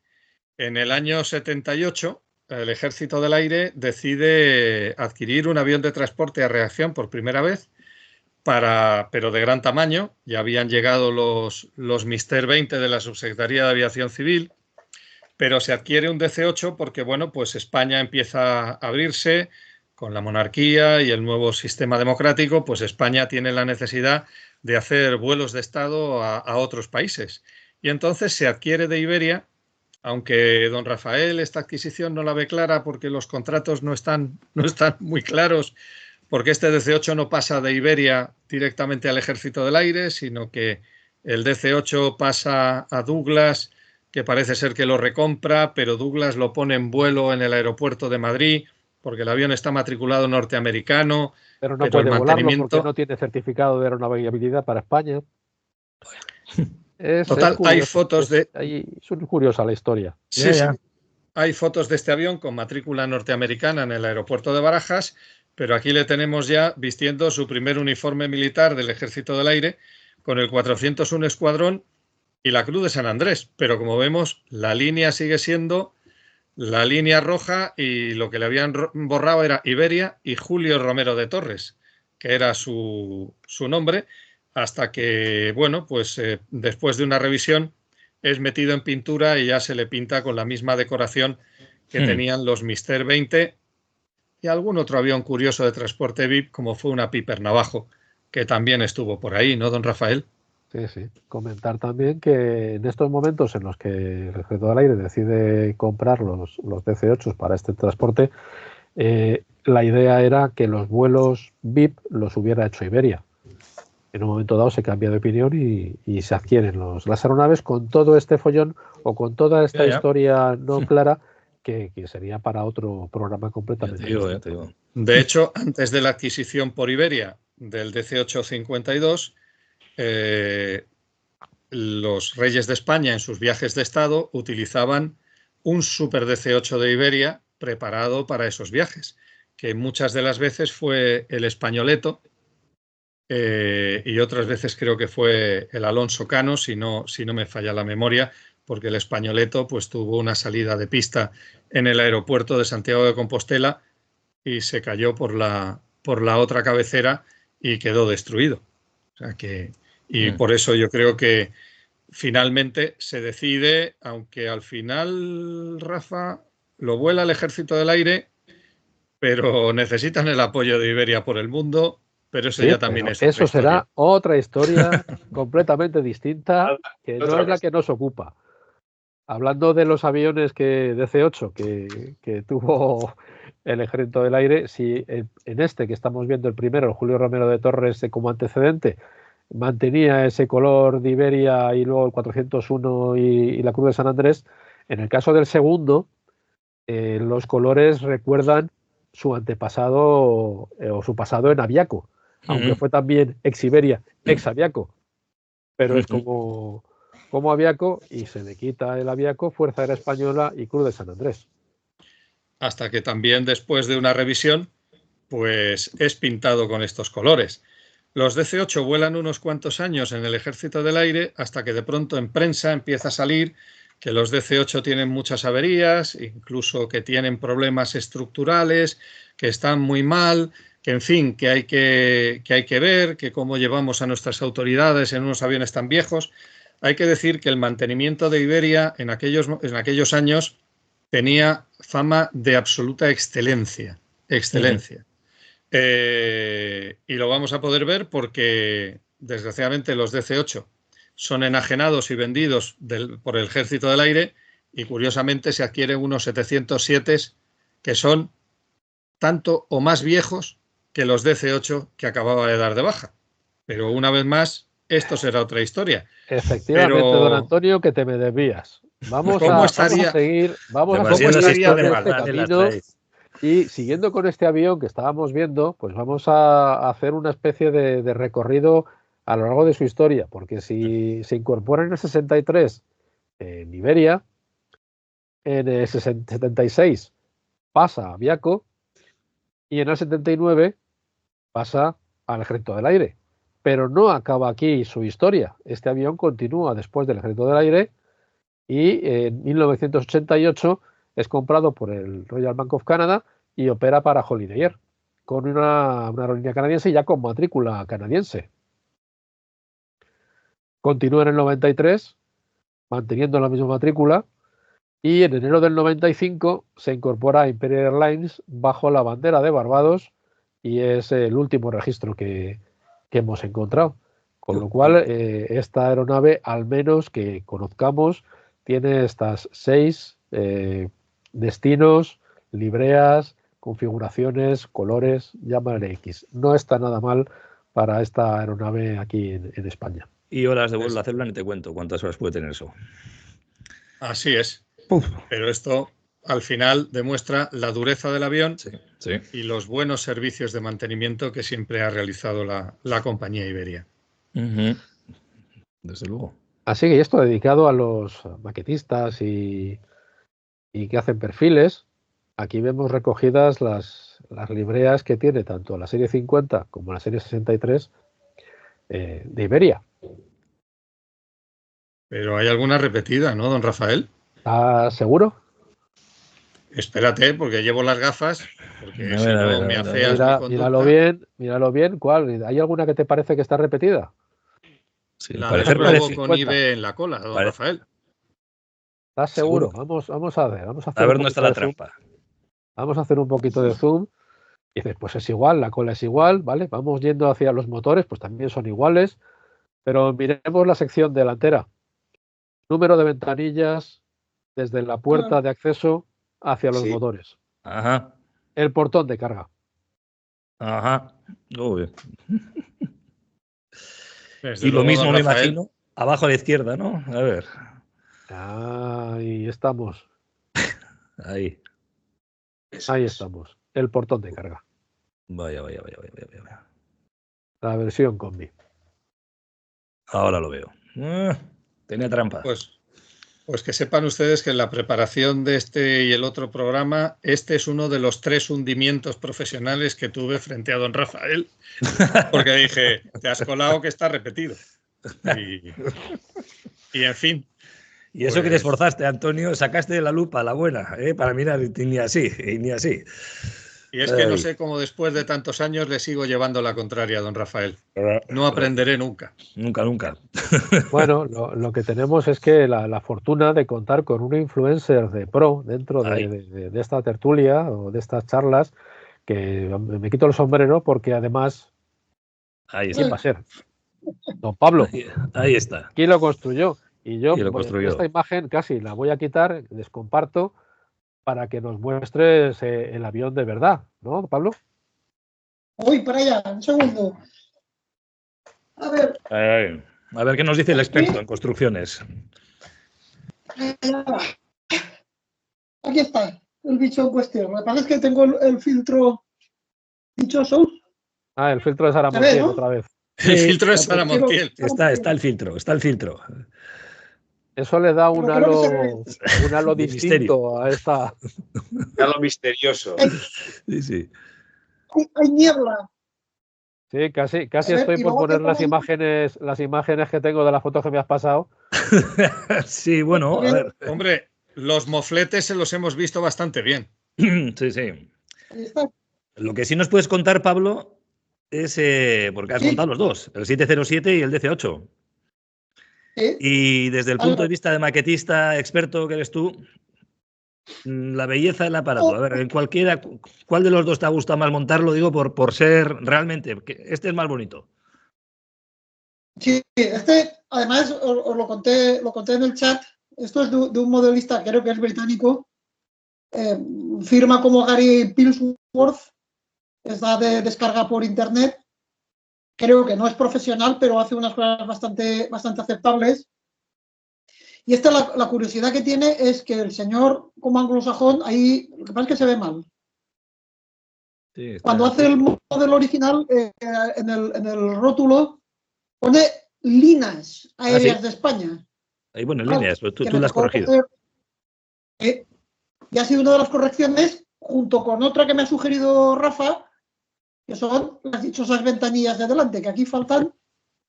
en el año 78 el Ejército del Aire decide adquirir un avión de transporte a reacción por primera vez, pero de gran tamaño. Ya habían llegado los Mister 20 de la Subsecretaría de Aviación Civil, pero se adquiere un DC-8 porque, bueno, pues España empieza a abrirse con la monarquía y el nuevo sistema democrático, pues España tiene la necesidad de hacer vuelos de Estado a otros países. Y entonces se adquiere de Iberia, aunque don Rafael esta adquisición no la ve clara porque los contratos no están muy claros, porque este DC-8 no pasa de Iberia directamente al Ejército del Aire, sino que el DC-8 pasa a Douglas, que parece ser que lo recompra, pero Douglas lo pone en vuelo en el aeropuerto de Madrid, porque el avión está matriculado norteamericano, Pero no pero puede el volarlo mantenimiento... porque no tiene certificado de aeronavegabilidad para España. Es Total, hay curioso, fotos de... es curiosa la historia. Sí, sí. Hay fotos de este avión con matrícula norteamericana en el aeropuerto de Barajas, pero aquí le tenemos ya vistiendo su primer uniforme militar del Ejército del Aire con el 401 Escuadrón y la Cruz de San Andrés. Pero como vemos, la línea sigue siendo la línea roja y lo que le habían borrado era Iberia y Julio Romero de Torres, que era su nombre, hasta que, bueno, pues después de una revisión es metido en pintura y ya se le pinta con la misma decoración que tenían los Mister 20 y algún otro avión curioso de transporte VIP, como fue una Piper Navajo, que también estuvo por ahí, ¿no, don Rafael? Sí, sí. Comentar también que en estos momentos en los que el Ejército del Aire decide comprar los DC-8 para este transporte, la idea era que los vuelos VIP los hubiera hecho Iberia. En un momento dado se cambia de opinión y se adquieren las aeronaves con todo este follón o con toda esta historia no clara que sería para otro programa completamente distinto. Te digo. De hecho, antes de la adquisición por Iberia del DC-8-52, los reyes de España en sus viajes de Estado utilizaban un Super DC-8 de Iberia preparado para esos viajes, que muchas de las veces fue el Españoleto, y otras veces creo que fue el Alonso Cano, si no me falla la memoria, porque el Españoleto pues tuvo una salida de pista en el aeropuerto de Santiago de Compostela y se cayó por la otra cabecera y quedó destruido. O sea que, por eso yo creo que finalmente se decide, aunque al final, Rafa, lo vuela el Ejército del Aire, pero necesitan el apoyo de Iberia por el mundo. Pero eso ya también es eso otra será historia. otra historia completamente distinta, que no es la que nos ocupa. Hablando de los aviones DC-8 que tuvo el Ejército del Aire, si en este que estamos viendo el primero, el Julio Romero de Torres como antecedente, mantenía ese color de Iberia y luego el 401 y la Cruz de San Andrés, en el caso del segundo, los colores recuerdan su antepasado o su pasado en Aviaco, aunque fue también ex-Iberia, ex-Aviaco, pero es como Aviaco y se le quita el Aviaco, Fuerza Aérea Española y Cruz de San Andrés. Hasta que también después de una revisión, pues es pintado con estos colores. Los DC-8 vuelan unos cuantos años en el Ejército del Aire hasta que de pronto en prensa empieza a salir que los DC-8 tienen muchas averías, incluso que tienen problemas estructurales, que están muy mal, que en fin, que hay que ver, que cómo llevamos a nuestras autoridades en unos aviones tan viejos. Hay que decir que el mantenimiento de Iberia en aquellos años tenía fama de absoluta excelencia. Y lo vamos a poder ver porque, desgraciadamente, los DC-8 son enajenados y vendidos por el Ejército del Aire y, curiosamente, se adquieren unos 707 que son tanto o más viejos que los DC-8 que acababa de dar de baja. Pero, una vez más, esto será otra historia. Efectivamente, don Antonio, que te me desvías. Vamos a seguir este camino. Y siguiendo con este avión que estábamos viendo, pues vamos a hacer una especie de recorrido a lo largo de su historia, porque si se incorpora en el 63 en Iberia, en el 76 pasa a Aviaco y en el 79 pasa al Ejército del Aire. Pero no acaba aquí su historia. Este avión continúa después del Ejército del Aire y en 1988 es comprado por el Royal Bank of Canada y opera para Holiday Air, con una aerolínea canadiense ya con matrícula canadiense. Continúa en el 93, manteniendo la misma matrícula, Y en enero del 95 se incorpora a Imperial Airlines bajo la bandera de Barbados y es el último registro que hemos encontrado. Con lo cual, esta aeronave, al menos que conozcamos, tiene estas 6 destinos, libreas, configuraciones, colores, llámale X. No está nada mal para esta aeronave aquí en España. Y horas de vuelo a célula ni te cuento cuántas horas puede tener eso. Así es. Uf. Pero esto al final demuestra la dureza del avión y los buenos servicios de mantenimiento que siempre ha realizado la compañía Iberia. Desde luego. Así que esto dedicado a los maquetistas y que hacen perfiles. Aquí vemos recogidas las libreas que tiene tanto la serie 50 como la serie 63 de Iberia. Pero hay alguna repetida, ¿no, don Rafael? ¿Estás seguro? Espérate, porque llevo las gafas, porque si no me afeas mi conducta. Míralo bien. ¿Cuál? ¿Hay alguna que te parece que está repetida? Sí, la de Globo con IBE en la cola, don Rafael. ¿Estás seguro? Vamos a ver. A ver dónde está la trampa. Vamos a hacer un poquito de zoom. Y dices, pues es igual, la cola es igual, ¿vale? Vamos yendo hacia los motores, pues también son iguales. Pero miremos la sección delantera. Número de ventanillas desde la puerta de acceso hacia los motores. Ajá. El portón de carga. Ajá. Uy. Y lo mismo me imagino abajo a la izquierda, ¿no? A ver. Ahí estamos. Ahí. Ahí estamos. El portón de carga. Vaya. La versión combi. Ahora lo veo. Tenía trampa. Pues que sepan ustedes que en la preparación de este y el otro programa, este es uno de los 3 hundimientos profesionales que tuve frente a don Rafael, porque dije, te has colado que está repetido. Y en fin. Y eso que te esforzaste, Antonio, sacaste de la lupa la buena, para mirar, y ni así. Y es que no sé cómo después de tantos años le sigo llevando la contraria a don Rafael. No aprenderé nunca. Nunca. Bueno, lo que tenemos es que la fortuna de contar con un influencer de pro dentro de esta tertulia o de estas charlas, que me quito el sombrero porque además, ¿quién va a ser? Don Pablo. Ahí está. ¿Quién lo construyó? Y yo esta imagen casi la voy a quitar, descomparto, para que nos muestres el avión de verdad, ¿no, Pablo? Voy para allá, un segundo. A ver. A ver qué nos dice el experto en construcciones. Aquí está el bicho en cuestión. Lo que pasa es que tengo el filtro dichoso. El filtro de Sara Montiel, ¿no? Otra vez. El filtro de Sara Montiel. Está el filtro. Eso le da un halo distinto a esta. Un halo misterioso. Sí. Hay niebla. Sí, casi estoy por poner las imágenes que tengo de las fotos que me has pasado. Sí, bueno, a ver. Hombre, los mofletes se los hemos visto bastante bien. Sí. Lo que sí nos puedes contar, Pablo, es porque has montado los dos, el 707 y el DC-8. Y desde el punto de vista de maquetista experto que eres tú, la belleza del aparato. A ver, ¿cuál de los dos te ha gustado más montarlo? Digo, por ser realmente, este es más bonito. Sí, además, os lo conté en el chat. Esto es de un modelista, creo que es británico. Firma como Gary Pillsworth. Está de descarga por internet. Creo que no es profesional, pero hace unas cosas bastante aceptables. Y la curiosidad que tiene es que el señor, como anglosajón, ahí lo que pasa es que se ve mal. Sí, cuando hace el modelo original, en el rótulo, pone líneas aéreas de España. Ahí pone líneas, pero tú las has corregido. Y ha sido una de las correcciones, junto con otra que me ha sugerido Rafa, que son las dichosas ventanillas de delante, que aquí faltan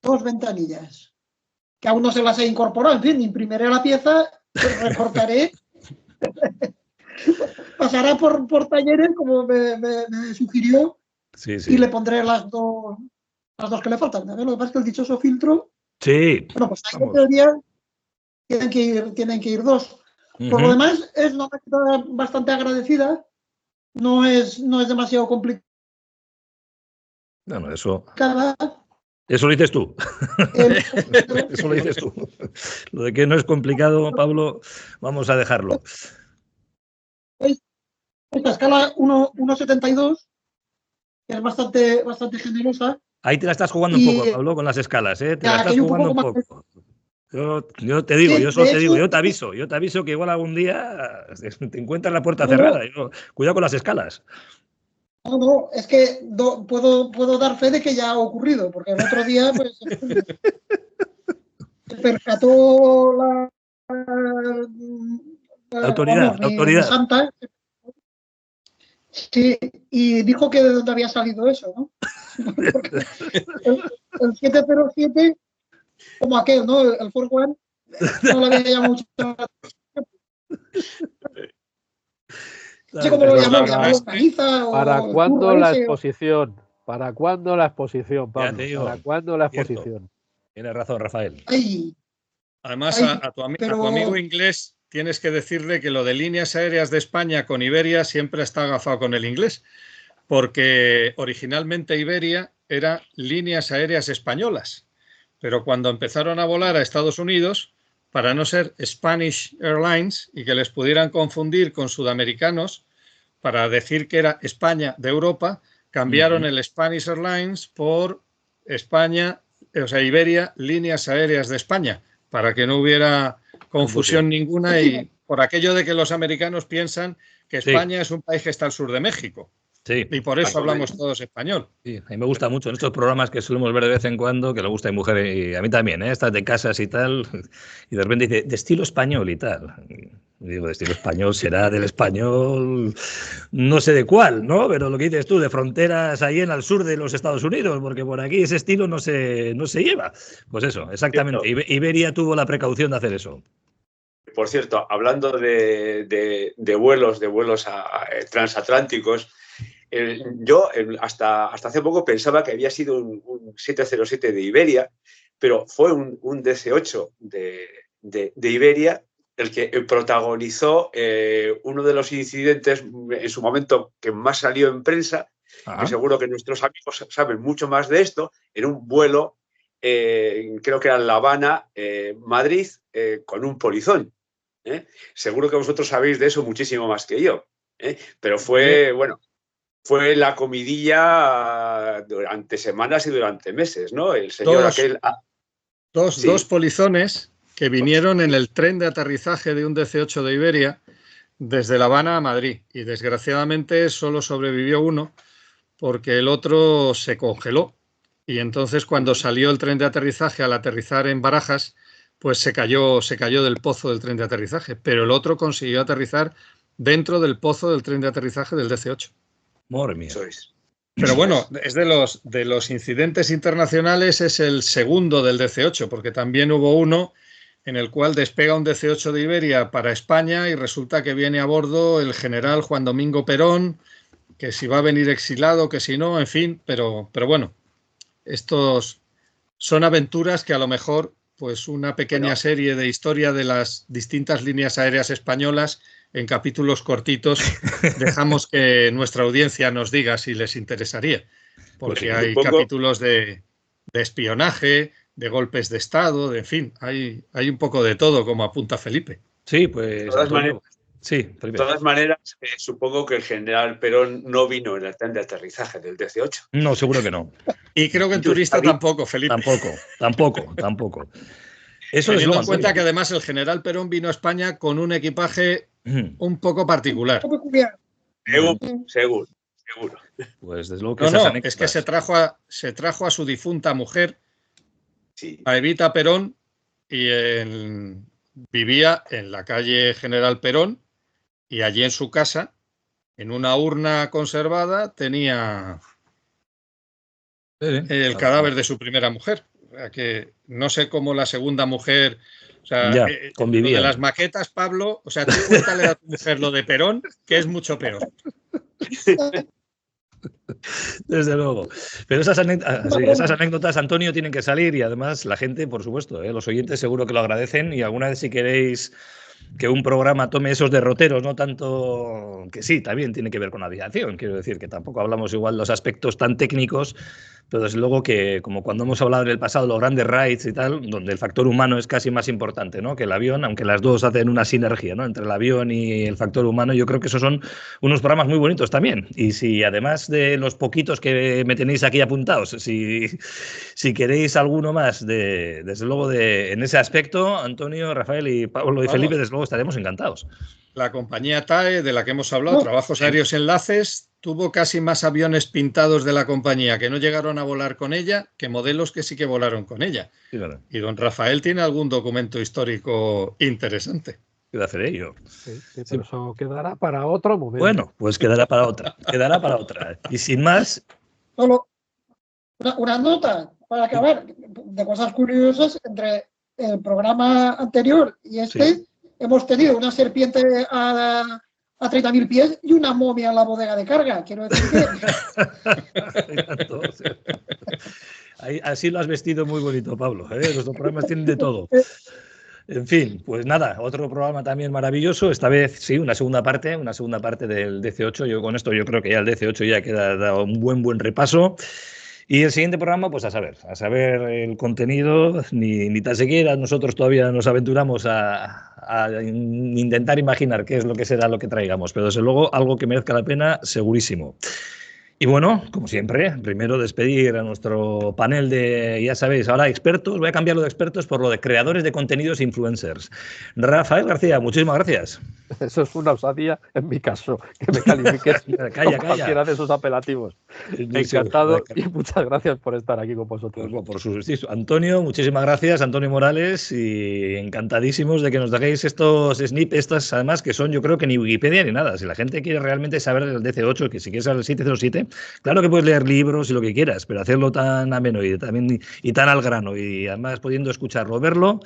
2 ventanillas, que aún no se las he incorporado. En fin, imprimiré la pieza, recortaré, pasará por talleres, como me sugirió, y le pondré las dos que le faltan. Lo que pasa es que el dichoso filtro, bueno, pues en teoría tienen que ir 2. Por lo demás, es una máquina bastante agradecida. No es demasiado complicada. Bueno, eso lo dices tú. Eso lo dices tú. Lo de que no es complicado, Pablo, vamos a dejarlo. Esta escala 1,72, que es bastante generosa. Ahí te la estás jugando un poco, Pablo, con las escalas, ¿eh? Te la estás jugando un poco. Yo te digo, yo te aviso que igual algún día te encuentras la puerta cerrada. Cuidado con las escalas. No, es que puedo dar fe de que ya ha ocurrido, porque el otro día pues, se percató la autoridad. Mi santa, sí, y dijo que de dónde había salido eso, ¿no? el 707, como aquel, ¿no? El Force One, no le había llamado mucho la atención. No sé cómo lo llamó, ¿Para cuándo la exposición? ¿Para cuándo la exposición, Pablo? ¿Para cuándo la exposición? Tienes razón, Rafael. Además, a tu amigo inglés tienes que decirle que lo de líneas aéreas de España con Iberia siempre está agafado con el inglés, porque originalmente Iberia era líneas aéreas españolas, pero cuando empezaron a volar a Estados Unidos, para no ser Spanish Airlines y que les pudieran confundir con sudamericanos, para decir que era España de Europa, cambiaron el Spanish Airlines por España, o sea, Iberia, líneas aéreas de España, para que no hubiera confusión ninguna y por aquello de que los americanos piensan que España es un país que está al sur de México. Sí. Y por eso hablamos todos español. Sí, a mí me gusta mucho en estos programas que solemos ver de vez en cuando, que le gusta a mi mujer y a mí también, ¿eh? Estas de casas y tal, y de repente dice, de estilo español y tal. Y digo, de estilo español será del español, no sé de cuál, ¿no? Pero lo que dices tú, de fronteras ahí en el sur de los Estados Unidos, porque por aquí ese estilo no se lleva. Pues eso, exactamente. Iberia tuvo la precaución de hacer eso. Por cierto, hablando de vuelos transatlánticos, yo hasta hace poco pensaba que había sido un 707 de Iberia, pero fue un DC-8 de Iberia el que protagonizó uno de los incidentes en su momento que más salió en prensa, que seguro que nuestros amigos saben mucho más de esto, en un vuelo, creo que era en La Habana, Madrid, con un polizón. Seguro que vosotros sabéis de eso muchísimo más que yo, pero fue la comidilla durante semanas y durante meses, ¿no? El señor dos polizones que vinieron en el tren de aterrizaje de un DC-8 de Iberia desde La Habana a Madrid y desgraciadamente solo sobrevivió uno porque el otro se congeló y entonces cuando salió el tren de aterrizaje al aterrizar en Barajas pues se cayó del pozo del tren de aterrizaje, pero el otro consiguió aterrizar dentro del pozo del tren de aterrizaje del DC-8. Madre mía. Pero bueno, es de los incidentes internacionales, es el segundo del DC-8, porque también hubo uno en el cual despega un DC-8 de Iberia para España y resulta que viene a bordo el general Juan Domingo Perón, que si va a venir exilado, que si no, en fin, pero bueno, estos son aventuras que a lo mejor pues una pequeña serie de historia de las distintas líneas aéreas españolas en capítulos cortitos dejamos que nuestra audiencia nos diga si les interesaría, porque hay capítulos de espionaje, de golpes de Estado, en fin, hay un poco de todo, como apunta Felipe. Sí, pues... De todas maneras, supongo que el general Perón no vino en el tren de aterrizaje del DC-8. No, seguro que no. Y creo que en turista tampoco, Felipe. Tampoco. Eso teniendo en cuenta que además el general Perón vino a España con un equipaje un poco particular. Seguro. Pues desde luego que es que se trajo a su difunta mujer, a Evita Perón, y vivía en la calle General Perón, y allí en su casa, en una urna conservada, tenía el cadáver de su primera mujer. O sea, que no sé cómo la segunda mujer... O sea, convivía. Lo de las maquetas, Pablo, o sea, tú cuéntale a tu mujer lo de Perón, que es mucho peor. Desde luego. Pero esas anécdotas, Antonio, tienen que salir y además la gente, por supuesto, los oyentes seguro que lo agradecen y alguna vez si queréis que un programa tome esos derroteros, no tanto que sí, también tiene que ver con la aviación, quiero decir que tampoco hablamos igual de los aspectos tan técnicos, pero desde luego que como cuando hemos hablado en el pasado de los grandes raids y tal, donde el factor humano es casi más importante, ¿no?, que el avión, aunque las dos hacen una sinergia, ¿no?, entre el avión y el factor humano, yo creo que esos son unos programas muy bonitos también. Y si además de los poquitos que me tenéis aquí apuntados, si queréis alguno más, desde luego en ese aspecto, Antonio, Rafael y Pablo y Felipe, desde luego estaremos encantados. La compañía TAE, de la que hemos hablado, Trabajos Aéreos Enlaces, tuvo casi más aviones pintados de la compañía que no llegaron a volar con ella que modelos que sí que volaron con ella. Sí, claro. Y don Rafael tiene algún documento histórico interesante. ¿Qué voy a hacer ello? Sí, pero eso quedará para otro momento. Bueno, pues quedará para otra. Quedará para otra. Y sin más... Solo una nota para acabar de cosas curiosas. Entre el programa anterior y este, hemos tenido una serpiente a 30.000 pies y una momia en la bodega de carga. Quiero decir que... Así lo has vestido muy bonito, Pablo. Los programas tienen de todo. En fin, pues nada, otro programa también maravilloso. Esta vez sí, una segunda parte del DC8. Yo con esto yo creo que ya el DC8 ya queda dado un buen repaso. Y el siguiente programa, pues a saber el contenido, ni tan siquiera nosotros todavía nos aventuramos a intentar imaginar qué es lo que será lo que traigamos, pero desde luego algo que merezca la pena, segurísimo. Y bueno, como siempre, primero despedir a nuestro panel de, ya sabéis, ahora expertos, voy a cambiar lo de expertos por lo de creadores de contenidos e influencers. Rafael García, muchísimas gracias. Eso es una osadía en mi caso, que me califiques calla. cualquiera de esos apelativos. Encantado y muchas gracias por estar aquí con vosotros. Pues, por su Antonio, muchísimas gracias, Antonio Morales, y encantadísimos de que nos dejéis estos snips, estas además que son, yo creo que ni Wikipedia ni nada. Si la gente quiere realmente saber del DC8, que si quieres saber el 707, claro que puedes leer libros y lo que quieras, pero hacerlo tan ameno y tan al grano y además pudiendo escucharlo, verlo,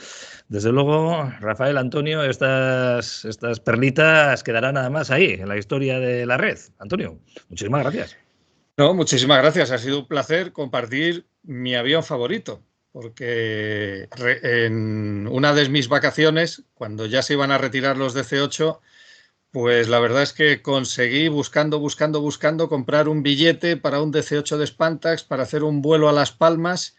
desde luego, Rafael, Antonio, estas perlitas quedarán además ahí, en la historia de la red. Antonio, muchísimas gracias. No, muchísimas gracias. Ha sido un placer compartir mi avión favorito, porque en una de mis vacaciones, cuando ya se iban a retirar los DC8, pues la verdad es que conseguí, buscando, comprar un billete para un DC8 de Spantax para hacer un vuelo a Las Palmas,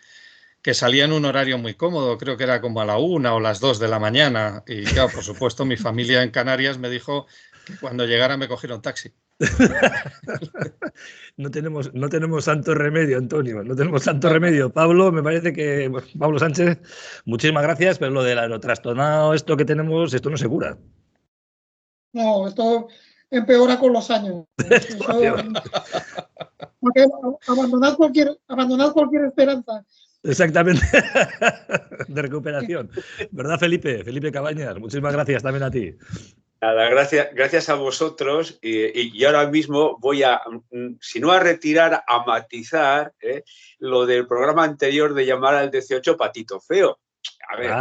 que salía en un horario muy cómodo, creo que era como a la 1 o las 2 de la mañana. Y claro, por supuesto, mi familia en Canarias me dijo que cuando llegara me cogiera un taxi. No tenemos santo remedio, Antonio, no tenemos santo remedio. Pablo, me parece que... Pablo Sánchez, muchísimas gracias, pero lo del aerotrastornado, esto que tenemos, esto no se cura. No, esto empeora con los años. Abandonad cualquier esperanza. Exactamente, de recuperación. ¿Verdad, Felipe? Felipe Cabañas, muchísimas gracias también a ti. Nada, gracias a vosotros y ahora mismo voy a, si no a retirar, a matizar lo del programa anterior de llamar al DC8 patito feo. A ver,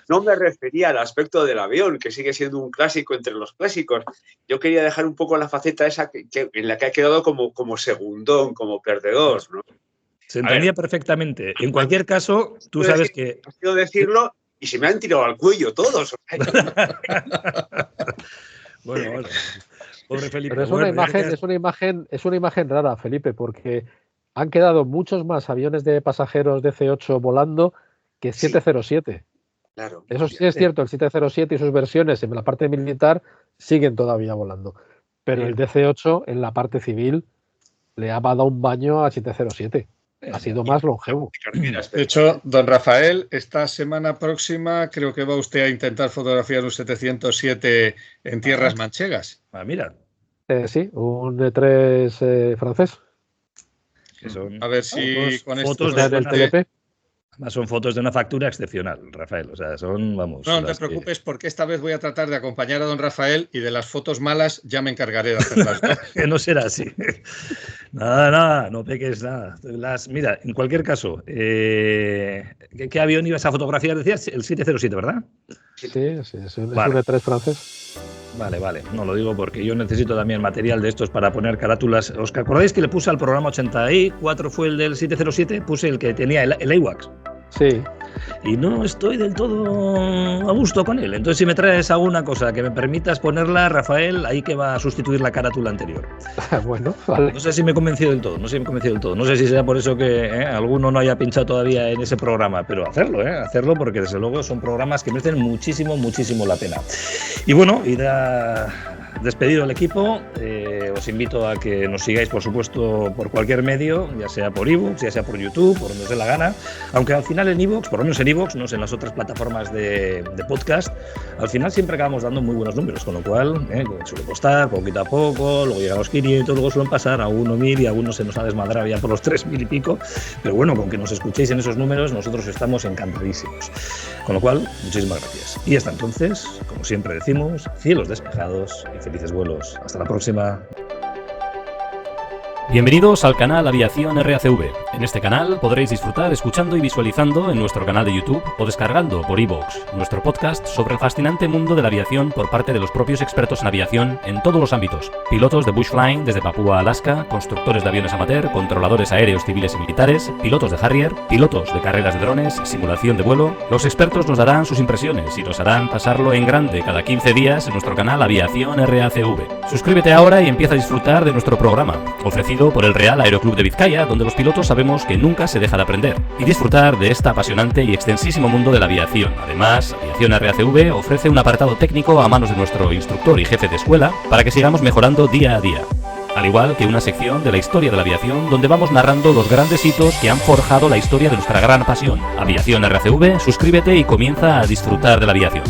no me refería al aspecto del avión, que sigue siendo un clásico entre los clásicos. Yo quería dejar un poco la faceta esa en la que ha quedado como segundón, como perdedor, ¿no? Se entendía perfectamente. En cualquier caso, tú sabes que... Quiero decirlo y se me han tirado al cuello todos. Bueno. Pobre Felipe. Pero es una imagen rara, Felipe, porque han quedado muchos más aviones de pasajeros DC8 volando que 707. Claro. Eso sí es cierto, el 707 y sus versiones en la parte militar siguen todavía volando. Pero el DC8 en la parte civil le ha dado un baño a 707. Ha sido más longevo. De hecho, don Rafael, esta semana próxima creo que va usted a intentar fotografiar un 707 en tierras manchegas. Mira. Sí, un E3 francés. A ver si con fotos del TLP. Además son fotos de una factura excepcional, Rafael. O sea, son, vamos... No te preocupes porque esta vez voy a tratar de acompañar a don Rafael y de las fotos malas ya me encargaré de hacerlas. Que no será así. Nada, no peques nada. Mira, en cualquier caso, ¿qué avión ibas a fotografiar? Decías el 707, ¿verdad? Sí, es un E3 francés. Vale. No lo digo porque yo necesito también material de estos para poner carátulas. ¿Os acordáis que le puse al programa 84 fue el del 707? Puse el que tenía el AWACS. Sí. y no estoy del todo a gusto con él. Entonces, si me traes alguna cosa que me permitas ponerla, Rafael, ahí que va a sustituir la carátula anterior. Bueno, vale. No sé si me he convencido del todo, no sé si sea por eso que alguno no haya pinchado todavía en ese programa, pero hacerlo porque desde luego son programas que merecen muchísimo la pena. Y bueno, despedido al equipo, os invito a que nos sigáis, por supuesto, por cualquier medio, ya sea por iVoox, ya sea por YouTube, por donde os dé la gana, aunque al final en iVoox, por lo menos en iVoox, no sé, en las otras plataformas de podcast, al final siempre acabamos dando muy buenos números, con lo cual suele costar poquito a poco, luego llegan los 500, luego suelen pasar a 1.000 y algunos se nos ha desmadrado ya por los 3.000 y pico, pero bueno, con que nos escuchéis en esos números, nosotros estamos encantadísimos. Con lo cual, muchísimas gracias. Y hasta entonces, como siempre decimos, cielos despejados y felices vuelos. Hasta la próxima. Bienvenidos al canal Aviación RACV. En este canal podréis disfrutar escuchando y visualizando en nuestro canal de YouTube o descargando por iVoox nuestro podcast sobre el fascinante mundo de la aviación por parte de los propios expertos en aviación en todos los ámbitos. Pilotos de bush flying desde Papúa a Alaska, constructores de aviones amateur, controladores aéreos civiles y militares, pilotos de Harrier, pilotos de carreras de drones, simulación de vuelo. Los expertos nos darán sus impresiones y nos harán pasarlo en grande cada 15 días en nuestro canal Aviación RACV. Suscríbete ahora y empieza a disfrutar de nuestro programa, ofrecido por el Real Aeroclub de Vizcaya, donde los pilotos sabemos que nunca se deja de aprender, y disfrutar de este apasionante y extensísimo mundo de la aviación. Además, Aviación RACV ofrece un apartado técnico a manos de nuestro instructor y jefe de escuela para que sigamos mejorando día a día. Al igual que una sección de la historia de la aviación donde vamos narrando los grandes hitos que han forjado la historia de nuestra gran pasión. Aviación RACV, suscríbete y comienza a disfrutar de la aviación.